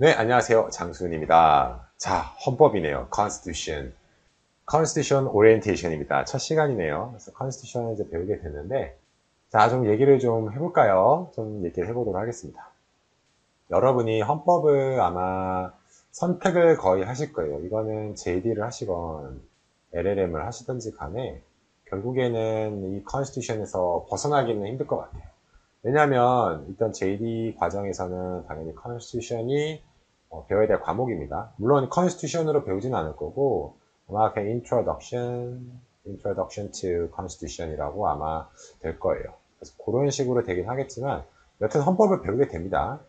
네, 안녕하세요. 장수훈입니다. 자, 헌법이네요. Constitution. Constitution Orientation입니다. 첫 시간이네요. 그래서 Constitution을 이제 배우게 됐는데, 자, 좀 얘기를 좀 해볼까요? 좀 얘기를 해보도록 하겠습니다. 여러분이 헌법을 아마 선택을 거의 하실 거예요. 이거는 JD를 하시건 LLM을 하시든지 간에 결국에는 이 Constitution에서 벗어나기는 힘들 것 같아요. 왜냐하면 일단 JD 과정에서는 당연히 Constitution이 배워야 될 과목입니다. 물론 Constitution으로 배우진 않을 거고 아마 그냥 Introduction to Constitution이라고 아마 될 거예요. 그래서 그런 식으로 되긴 하겠지만 여튼 헌법을 배우게 됩니다.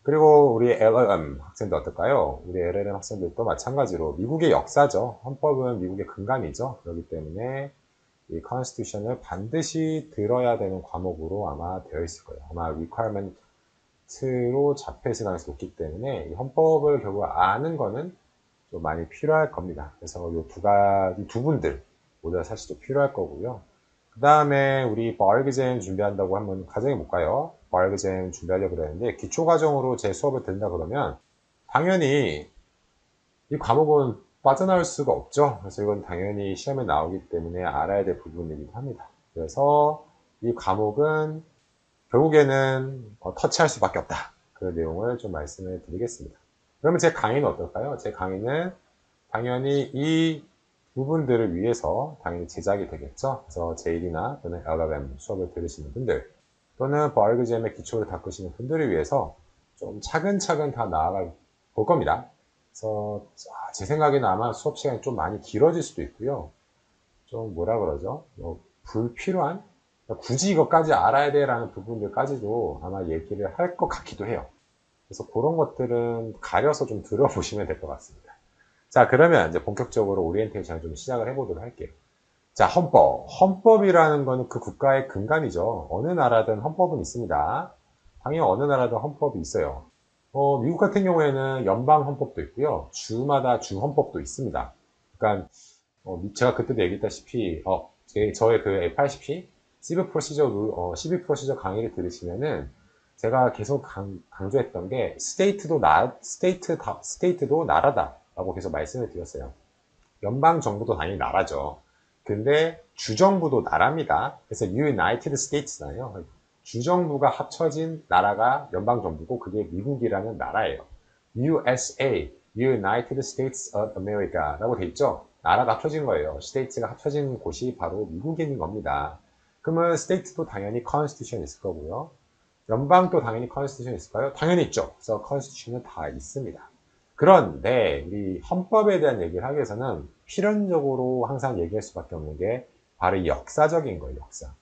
그리고 우리 LLM 학생들 어떨까요? 우리 LLM 학생들도 마찬가지로 미국의 역사죠. 헌법은 미국의 근간이죠. 그렇기 때문에 이 Constitution을 반드시 들어야 되는 과목으로 아마 되어 있을 거예요. 아마 requirement로 잡혀 있을 가능성이 높기 때문에 이 헌법을 결국 아는 거는 좀 많이 필요할 겁니다. 그래서 이 두 분들 모두 사실 좀 필요할 거고요. 그 다음에 우리 버그잼 준비한다고 하면 과정에 못 가요. 버그잼 준비하려고 그랬는데 기초과정으로 제 수업을 듣는다 그러면 당연히 이 과목은 빠져나올 수가 없죠. 그래서 이건 당연히 시험에 나오기 때문에 알아야 될 부분이기도 합니다. 그래서 이 과목은 결국에는 터치할 수밖에 없다. 그 내용을 좀 말씀을 드리겠습니다. 그러면 제 강의는 어떨까요? 제 강의는 당연히 이 부분들을 위해서 당연히 제작이 되겠죠. 그래서 JD나 또는 LLM 수업을 들으시는 분들 또는 버알그잼의 기초를 닦으시는 분들을 위해서 좀 차근차근 다 나아가 볼 겁니다. 그래서 제 생각에는 아마 수업 시간이 좀 많이 길어질 수도 있고요. 좀 뭐라 그러죠? 불필요한? 굳이 이것까지 알아야 돼라는 부분들까지도 아마 얘기를 할 것 같기도 해요. 그래서 그런 것들은 가려서 좀 들어보시면 될 것 같습니다. 자, 그러면 이제 본격적으로 오리엔테이션을 좀 시작을 해보도록 할게요. 자, 헌법. 헌법이라는 거는 그 국가의 근간이죠. 어느 나라든 헌법은 있습니다. 당연히 어느 나라든 헌법이 있어요. 미국 같은 경우에는 연방 헌법도 있고요. 주마다 주 헌법도 있습니다. 그러니까 제가 그때도 얘기했다시피 저의 그 F80P 시비 프로시저 강의를 들으시면은 제가 계속 강조했던 게 스테이트도 나라다라고 계속 말씀을 드렸어요. 연방 정부도 당연히 나라죠. 근데 주정부도 나라입니다. 그래서 United States잖아요. 주정부가 합쳐진 나라가 연방 정부고 그게 미국이라는 나라예요. USA, United States of America라고 돼 있죠. 나라가 합쳐진 거예요. 스테이트가 합쳐진 곳이 바로 미국인 겁니다. 그러면 스테이트도 당연히 컨스티튜션 있을 거고요. 연방도 당연히 컨스티튜션 있을까요? 당연히 있죠. 그래서 컨스티튜션은 다 있습니다. 그런데 우리 헌법에 대한 얘기를 하기 위해서는 필연적으로 항상 얘기할 수밖에 없는 게 바로 이 역사적인 거예요. 역사.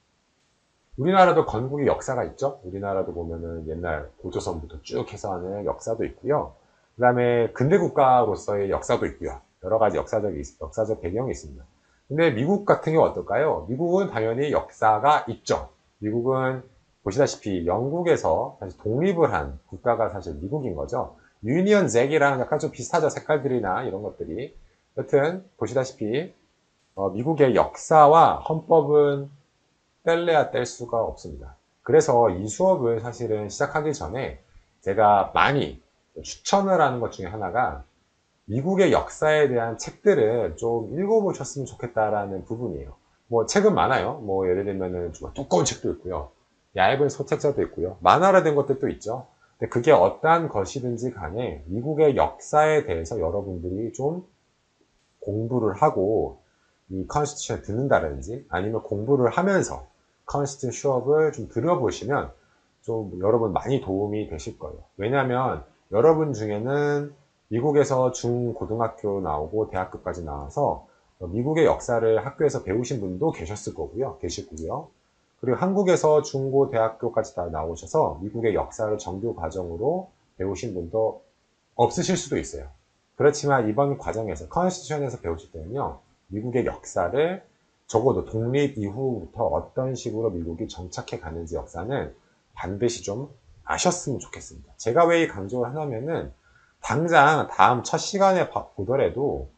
우리나라도 건국의 역사가 있죠. 우리나라도 보면은 옛날 고조선부터 쭉 해서 하는 역사도 있고요. 그 다음에 근대 국가로서의 역사도 있고요. 여러 가지 역사적 배경이 있습니다. 근데 미국 같은 경우 어떨까요? 미국은 당연히 역사가 있죠. 미국은 보시다시피 영국에서 사실 독립을 한 국가가 사실 미국인 거죠. 유니언 잭이랑 약간 좀 비슷하죠. 색깔들이나 이런 것들이. 여튼 보시다시피 미국의 역사와 헌법은 뗄래야 뗄 수가 없습니다. 그래서 이 수업을 사실은 시작하기 전에 제가 많이 추천을 하는 것 중에 하나가 미국의 역사에 대한 책들을 좀 읽어보셨으면 좋겠다라는 부분이에요. 뭐 책은 많아요. 뭐 예를 들면은 좀 두꺼운 책도 있고요. 얇은 소책자도 있고요. 만화로 된 것들도 있죠. 근데 그게 어떠한 것이든지 간에 미국의 역사에 대해서 여러분들이 좀 공부를 하고 이 컨스티튜션 듣는다든지 아니면 공부를 하면서 컨스티튜션 수업을 좀 들어보시면 좀 여러분 많이 도움이 되실 거예요. 왜냐하면 여러분 중에는 미국에서 중고등학교 나오고 대학교까지 나와서 미국의 역사를 학교에서 배우신 분도 계셨을 거고요. 계실 거고요. 그리고 한국에서 중고 대학교까지 다 나오셔서 미국의 역사를 정규 과정으로 배우신 분도 없으실 수도 있어요. 그렇지만 이번 과정에서 컨스티튜션에서 배우실 때는요. 미국의 역사를 적어도 독립 이후부터 어떤 식으로 미국이 정착해 가는지 역사는 반드시 좀 아셨으면 좋겠습니다. 제가 왜 이 강조를 하냐면은 당장 다음 첫 시간에 보더라도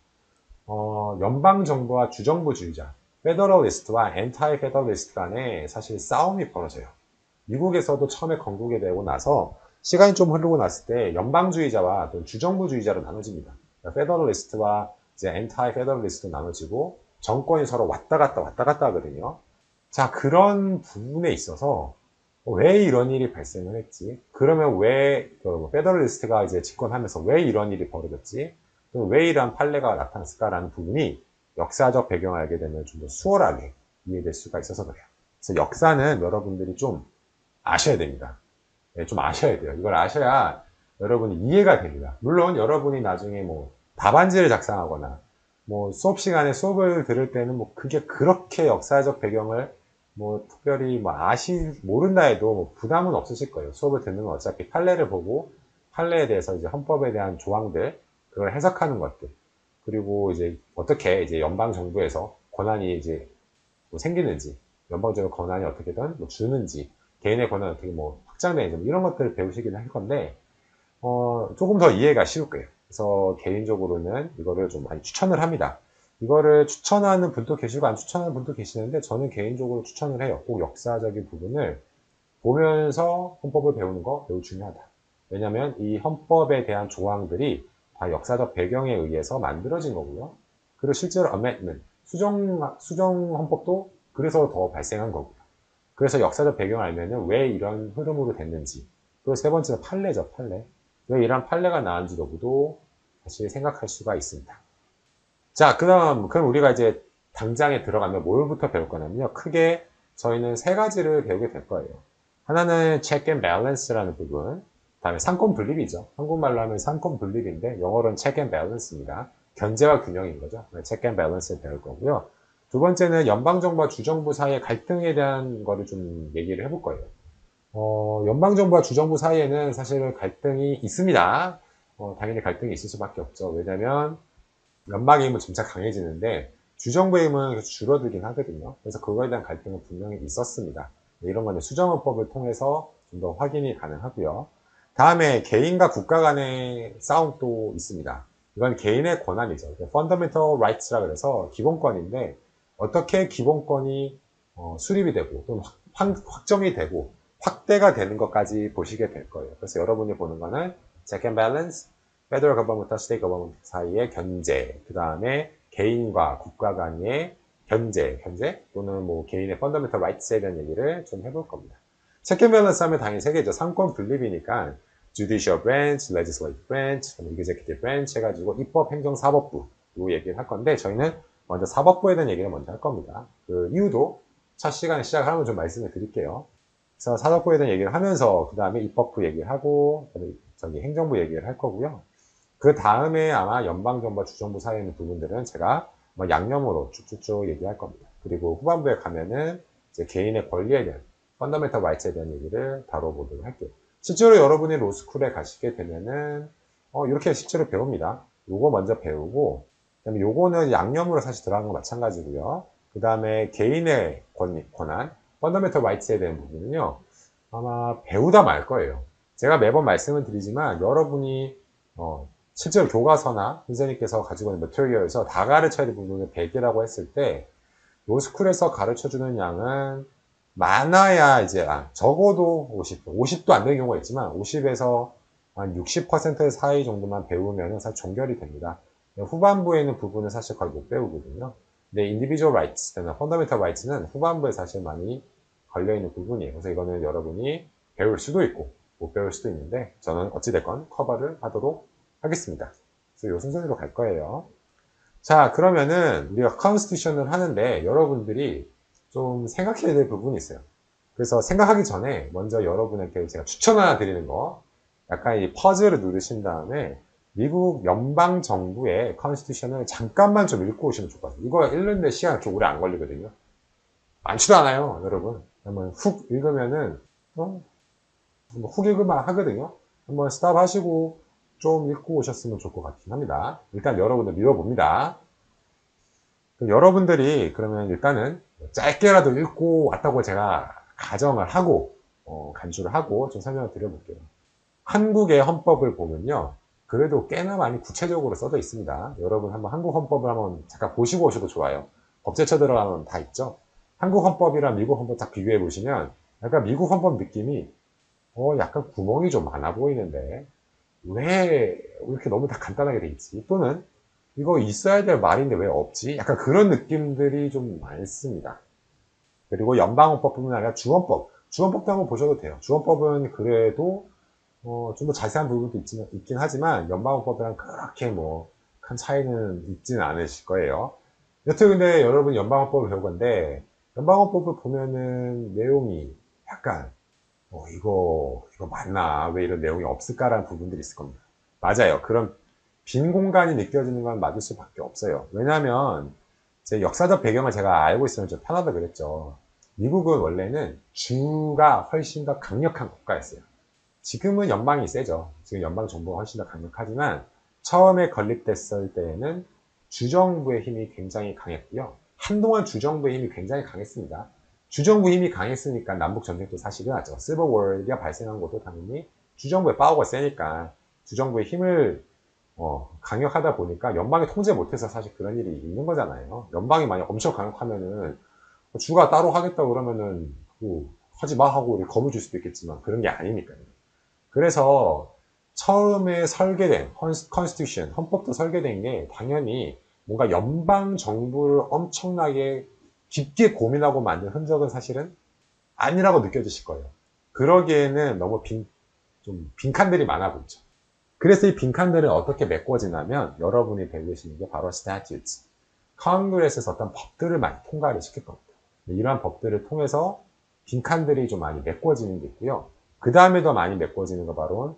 연방정부와 주정부주의자, 페더럴리스트와 엔타이 페더럴리스트 간에 사실 싸움이 벌어져요. 미국에서도 처음에 건국이 되고 나서 시간이 좀 흐르고 났을 때 연방주의자와 또 주정부주의자로 나눠집니다. 페더럴리스트와 이제 엔타이 페더럴리스트로 나눠지고 정권이 서로 왔다 갔다 하거든요. 자, 그런 부분에 있어서 왜 이런 일이 발생을 했지? 그러면 왜 페더럴리스트가 이제 집권하면서 왜 이런 일이 벌어졌지? 또 왜 이러한 판례가 나타났을까라는 부분이 역사적 배경을 알게 되면 좀 더 수월하게 이해될 수가 있어서 그래요. 그래서 역사는 여러분들이 좀 아셔야 됩니다. 네, 좀 아셔야 돼요. 이걸 아셔야 여러분이 이해가 됩니다. 물론 여러분이 나중에 뭐 답안지를 작성하거나 뭐 수업 시간에 수업을 들을 때는 뭐 그게 그렇게 역사적 배경을 뭐 특별히 뭐 모른다 해도 뭐 부담은 없으실 거예요. 수업을 듣는 건 어차피 판례를 보고 판례에 대해서 이제 헌법에 대한 조항들 그걸 해석하는 것들 그리고 이제 어떻게 이제 연방 정부에서 권한이 이제 뭐 생기는지 연방적인 권한이 어떻게든 뭐 주는지 개인의 권한이 어떻게 뭐 확장되는지 뭐 이런 것들을 배우시긴 할 건데 조금 더 이해가 쉬울 거예요. 그래서 개인적으로는 이거를 좀 많이 추천을 합니다. 이거를 추천하는 분도 계시고 안 추천하는 분도 계시는데 저는 개인적으로 추천을 해요. 꼭 역사적인 부분을 보면서 헌법을 배우는 거 매우 중요하다. 왜냐하면 이 헌법에 대한 조항들이 다 역사적 배경에 의해서 만들어진 거고요. 그리고 실제로 amendment, 수정 헌법도 그래서 더 발생한 거고요. 그래서 역사적 배경을 알면은 왜 이런 흐름으로 됐는지. 그리고 세 번째는 판례죠, 판례. 왜 이런 판례가 나왔는지 여부도 다시 생각할 수가 있습니다. 자, 그럼 우리가 이제 당장에 들어가면 뭘부터 배울 거냐면요. 크게 저희는 세 가지를 배우게 될 거예요. 하나는 check and balance라는 부분. 다음에 상권 분립이죠. 한국말로 하면 상권 분립인데 영어로는 check and balance입니다. 견제와 균형인 거죠. check and balance를 배울 거고요. 두 번째는 연방정부와 주정부 사이의 갈등에 대한 거를 좀 얘기를 해볼 거예요. 연방정부와 주정부 사이에는 사실 갈등이 있습니다. 당연히 갈등이 있을 수밖에 없죠. 왜냐면 연방의 힘은 점차 강해지는데 주정부의 힘은 줄어들긴 하거든요. 그래서 그거에 대한 갈등은 분명히 있었습니다. 이런 거는 수정헌법을 통해서 좀 더 확인이 가능하고요. 다음에 개인과 국가 간의 싸움도 있습니다. 이건 개인의 권한이죠. Fundamental Rights라 그래서 기본권인데 어떻게 기본권이 수립이 되고 또는 확정이 되고 확대가 되는 것까지 보시게 될 거예요. 그래서 여러분이 보는 거는 check and balance, 페더럴 거버먼트와 스테이트 거버먼트 사이의 견제, 그 다음에 개인과 국가 간의 견제 또는 뭐 개인의 펀더멘털 라이트스에 대한 얘기를 좀 해볼 겁니다. 체크 앤 밸런스 하면 당연히 세 개죠. 상권 분립이니까 judicial branch, legislative branch, executive branch 해가지고 입법, 행정, 사법부 요 얘기를 할 건데 저희는 먼저 사법부에 대한 얘기를 먼저 할 겁니다. 그 이유도 첫 시간에 시작하면 좀 말씀을 드릴게요. 그래서 사법부에 대한 얘기를 하면서 그 다음에 입법부 얘기를 하고 저기 행정부 얘기를 할 거고요. 그 다음에 아마 연방정부와 주정부 사이에 있는 부분들은 제가 양념으로 쭉쭉쭉 얘기할 겁니다. 그리고 후반부에 가면은 이제 개인의 권리에 대한 펀더멘털 라이츠에 대한 얘기를 다뤄보도록 할게요. 실제로 여러분이 로스쿨에 가시게 되면은 이렇게 실제로 배웁니다. 요거 먼저 배우고 그다음에 요거는 양념으로 사실 들어간 거 마찬가지고요. 그 다음에 개인의 권한 펀더멘털 라이츠에 대한 부분은요 아마 배우다 말 거예요. 제가 매번 말씀을 드리지만 여러분이 실제로 교과서나 선생님께서 가지고 있는 머티리얼에서 다 가르쳐야 될 부분을 100이라고 했을 때 로스쿨에서 가르쳐주는 양은 많아야 이제 적어도 50도 안 되는 경우가 있지만 50에서 한 60% 사이 정도만 배우면 사실 종결이 됩니다. 후반부에 있는 부분은 사실 거의 못 배우거든요. 근데 individual rights, fundamental rights는 후반부에 사실 많이 걸려있는 부분이에요. 그래서 이거는 여러분이 배울 수도 있고 못 배울 수도 있는데 저는 어찌됐건 커버를 하도록 하겠습니다. 그래서 이 순서대로 갈 거예요. 자, 그러면은 우리가 컨스티튜션을 하는데 여러분들이 좀 생각해야 될 부분이 있어요. 그래서 생각하기 전에 먼저 여러분에게 제가 추천 하나 드리는 거 약간 이 퍼즐을 누르신 다음에 미국 연방 정부의 컨스티튜션을 잠깐만 좀 읽고 오시면 좋을 것 같아요. 이거 읽는데 시간 좀 오래 안 걸리거든요. 많지도 않아요, 여러분. 한번 훅 읽으면은 훅 읽으면 하거든요. 한번 스탑 하시고 좀 읽고 오셨으면 좋을 것 같긴 합니다. 일단 여러분들 믿어봅니다. 그럼 여러분들이 그러면 일단은 짧게라도 읽고 왔다고 제가 가정을 하고 간주를 하고 좀 설명을 드려볼게요. 한국의 헌법을 보면요. 그래도 꽤나 많이 구체적으로 써져 있습니다. 여러분 한번 한국 헌법을 한번 잠깐 보시고 오셔도 좋아요. 법제처 들어가면 다 있죠. 한국 헌법이랑 미국 헌법 딱 비교해 보시면 약간 미국 헌법 느낌이 약간 구멍이 좀 많아 보이는데 왜 이렇게 너무 다 간단하게 돼 있지? 또는 이거 있어야 될 말인데 왜 없지? 약간 그런 느낌들이 좀 많습니다. 그리고 연방헌법뿐만 아니라 주헌법도 한번 보셔도 돼요. 주헌법은 그래도 좀 더 자세한 부분도 있긴 하지만 연방헌법이랑 그렇게 뭐 큰 차이는 있지는 않으실 거예요. 여튼 근데 여러분 연방헌법을 배울 건데 연방헌법을 보면은 내용이 약간 이거 맞나? 왜 이런 내용이 없을까라는 부분들이 있을 겁니다. 맞아요. 그런 빈 공간이 느껴지는 건 맞을 수밖에 없어요. 왜냐하면 제 역사적 배경을 제가 알고 있으면 좀 편하다 그랬죠. 미국은 원래는 주가 훨씬 더 강력한 국가였어요. 지금은 연방이 세죠. 지금 연방 정부가 훨씬 더 강력하지만 처음에 건립됐을 때에는 주정부의 힘이 굉장히 강했고요. 한동안 주정부의 힘이 굉장히 강했습니다. 주정부 힘이 강했으니까 남북 전쟁도 사실은 하죠. 시빌 워가 발생한 것도 당연히 주정부의 파워가 세니까 주정부의 힘을 강력하다 보니까 연방이 통제 못해서 사실 그런 일이 있는 거잖아요. 연방이 만약 엄청 강력하면은 주가 따로 하겠다 그러면은 하지 마 하고 겁을 줄 수도 있겠지만 그런 게 아니니까요. 그래서 처음에 설계된 컨스티튜션, 헌법도 설계된 게 당연히 뭔가 연방 정부를 엄청나게 깊게 고민하고 만든 흔적은 사실은 아니라고 느껴지실 거예요. 그러기에는 너무 좀 빈칸들이 많아 보이죠. 그래서 이 빈칸들은 어떻게 메꿔지냐면 여러분이 배우시는 게 바로 statutes. 컨그레스에서 어떤 법들을 많이 통과를 시킬 겁니다. 이러한 법들을 통해서 빈칸들이 좀 많이 메꿔지는 게 있고요. 그 다음에 더 많이 메꿔지는 거 바로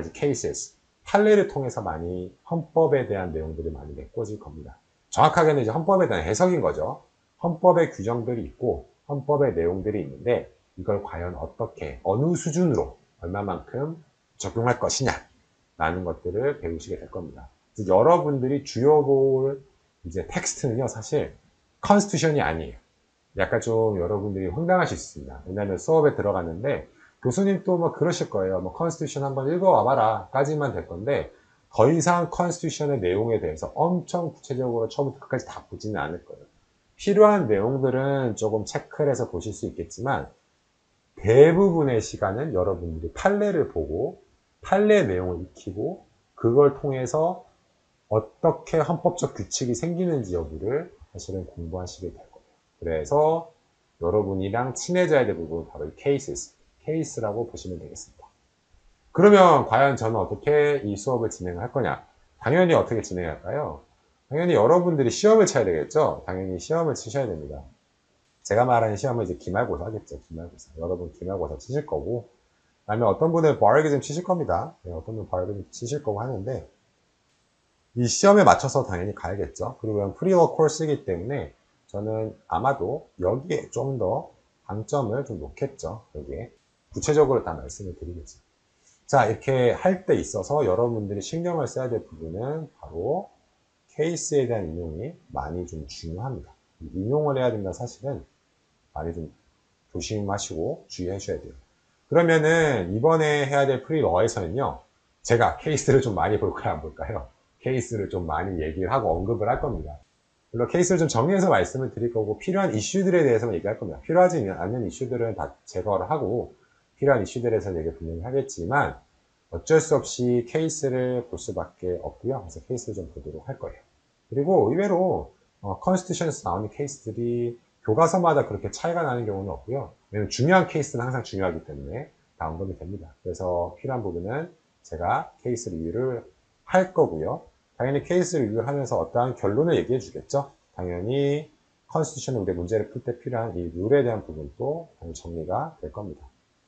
이제 cases. 판례를 통해서 많이 헌법에 대한 내용들이 많이 메꿔질 겁니다. 정확하게는 이제 헌법에 대한 해석인 거죠. 헌법의 규정들이 있고 헌법의 내용들이 있는데 이걸 과연 어떻게 어느 수준으로 얼마만큼 적용할 것이냐 라는 것들을 배우시게 될 겁니다. 여러분들이 주요 볼 이제 텍스트는요 사실 컨스티튜션이 아니에요. 약간 좀 여러분들이 황당하실 수 있습니다. 왜냐하면 수업에 들어갔는데 교수님 또 뭐 그러실 거예요. 뭐 컨스티튜션 한번 읽어와봐라 까지만 될 건데 더 이상 컨스티튜션의 내용에 대해서 엄청 구체적으로 처음부터 끝까지 다 보지는 않을 거예요. 필요한 내용들은 조금 체크를 해서 보실 수 있겠지만 대부분의 시간은 여러분들이 판례를 보고 판례 내용을 익히고 그걸 통해서 어떻게 헌법적 규칙이 생기는지 여부를 사실은 공부하시게 될 거예요. 그래서 여러분이랑 친해져야 될 부분은 바로 이 케이스라고 보시면 되겠습니다. 그러면 과연 저는 어떻게 이 수업을 진행할 거냐? 당연히 어떻게 진행할까요? 당연히 여러분들이 시험을 쳐야 되겠죠? 당연히 시험을 치셔야 됩니다. 제가 말하는 시험은 이제 기말고사겠죠. 기말고사. 여러분 기말고사 치실 거고, 아니면 어떤 분은 버얼기즘 치실 겁니다. 네, 어떤 분은 버얼기즘 치실 거고 하는데, 이 시험에 맞춰서 당연히 가야겠죠. 그리고 프리워 코스이기 때문에 저는 아마도 여기에 좀 더 방점을 좀 놓겠죠. 여기에. 구체적으로 다 말씀을 드리겠죠. 자, 이렇게 할 때 있어서 여러분들이 신경을 써야 될 부분은 바로 케이스에 대한 인용이 많이 좀 중요합니다. 인용을 해야 된다 사실은 많이 좀 조심하시고 주의해 주셔야 돼요. 그러면은 이번에 해야 될 프리러에서는요. 제가 케이스를 좀 많이 볼까요? 안 볼까요? 케이스를 좀 많이 얘기를 하고 언급을 할 겁니다. 물론 케이스를 좀 정리해서 말씀을 드릴 거고 필요한 이슈들에 대해서만 얘기할 겁니다. 필요하지 않는 이슈들은 다 제거를 하고 필요한 이슈들에 대해서 얘기 분명히 하겠지만 어쩔 수 없이 케이스를 볼 수밖에 없고요. 그래서 케이스를 좀 보도록 할 거예요. 그리고 의외로 컨스티튜션에서 나오는 케이스들이 교과서마다 그렇게 차이가 나는 경우는 없고요. 왜냐면 중요한 케이스는 항상 중요하기 때문에 다 언급이 됩니다. 그래서 필요한 부분은 제가 케이스 리뷰를 할 거고요. 당연히 케이스 리뷰를 하면서 어떠한 결론을 얘기해 주겠죠. 당연히 컨스티튜션의 우리 문제를 풀 때 필요한 이 룰에 대한 부분도 당연히 정리가 될 겁니다.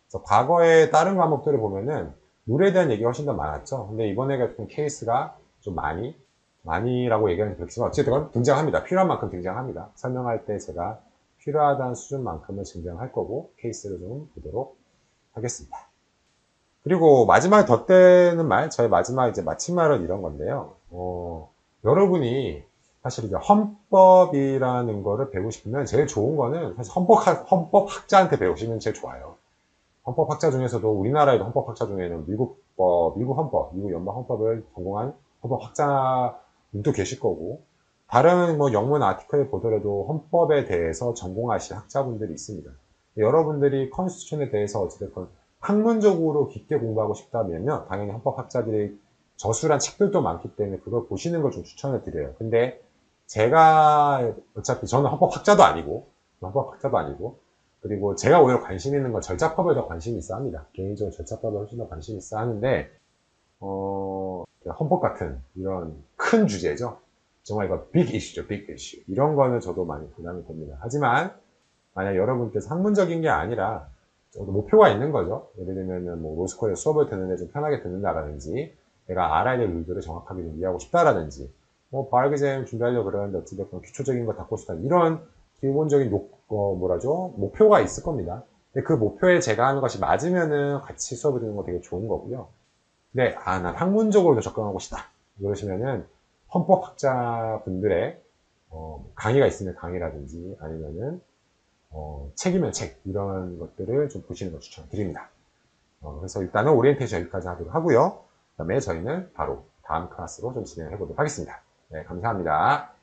그래서 과거의 다른 과목들을 보면은 룰에 대한 얘기가 훨씬 더 많았죠. 근데 이번에 같은 케이스가 좀 많이라고 얘기하는 게 그렇지만 어쨌든 등장합니다. 필요한 만큼 등장합니다. 설명할 때 제가 필요하다는 수준만큼은 증명할 거고 케이스를 좀 보도록 하겠습니다. 그리고 마지막에 덧대는 말, 저의 마지막 이제 마침말은 이런 건데요. 여러분이 사실 이제 헌법이라는 거를 배우고 싶으면 제일 좋은 거는 사실 헌법학자한테 배우시면 제일 좋아요. 헌법학자 중에서도 우리나라에도 헌법학자 중에는 미국 헌법, 미국 연방 헌법을 전공한 헌법학자님도 계실 거고, 다른 뭐 영문 아티클을 보더라도 헌법에 대해서 전공하실 학자분들이 있습니다. 여러분들이 컨스티튜션에 대해서 어찌됐건 학문적으로 깊게 공부하고 싶다면 당연히 헌법학자들의 저술한 책들도 많기 때문에 그걸 보시는 걸 좀 추천을 드려요. 근데 제가 어차피 저는 헌법학자도 아니고 그리고 제가 오히려 관심 있는 건 절차법에 더 관심이 있어 합니다. 개인적으로 절차법에 훨씬 더 관심이 있어 하는데 헌법 같은 이런 큰 주제죠. 정말 이거 빅 이슈죠, 빅 이슈. 이런 거는 저도 많이 부담이 됩니다. 하지만 만약 여러분께서 학문적인 게 아니라 목표가 있는 거죠. 예를 들면 뭐 로스쿨에 수업을 듣는데 좀 편하게 듣는다라든지 내가 알아야 될 룰들을 정확하게 좀 이해하고 싶다라든지 뭐 발기잼 준비하려고 그러는데 어찌됐건 기초적인 거 닦고 싶다 이런 기본적인 목표가 있을 겁니다. 근데 그 목표에 제가 하는 것이 맞으면은 같이 수업을 듣는 거 되게 좋은 거고요. 근데 난 학문적으로 더 접근하고 싶다 그러시면은 헌법학자분들의 강의가 있으면 강의라든지 아니면은 책이면 책 이런 것들을 좀 보시는 걸 추천드립니다. 그래서 일단은 오리엔테이션 여기까지 하도록 하고요. 그 다음에 저희는 바로 다음 클래스로 좀 진행해 보도록 하겠습니다. 네, 감사합니다.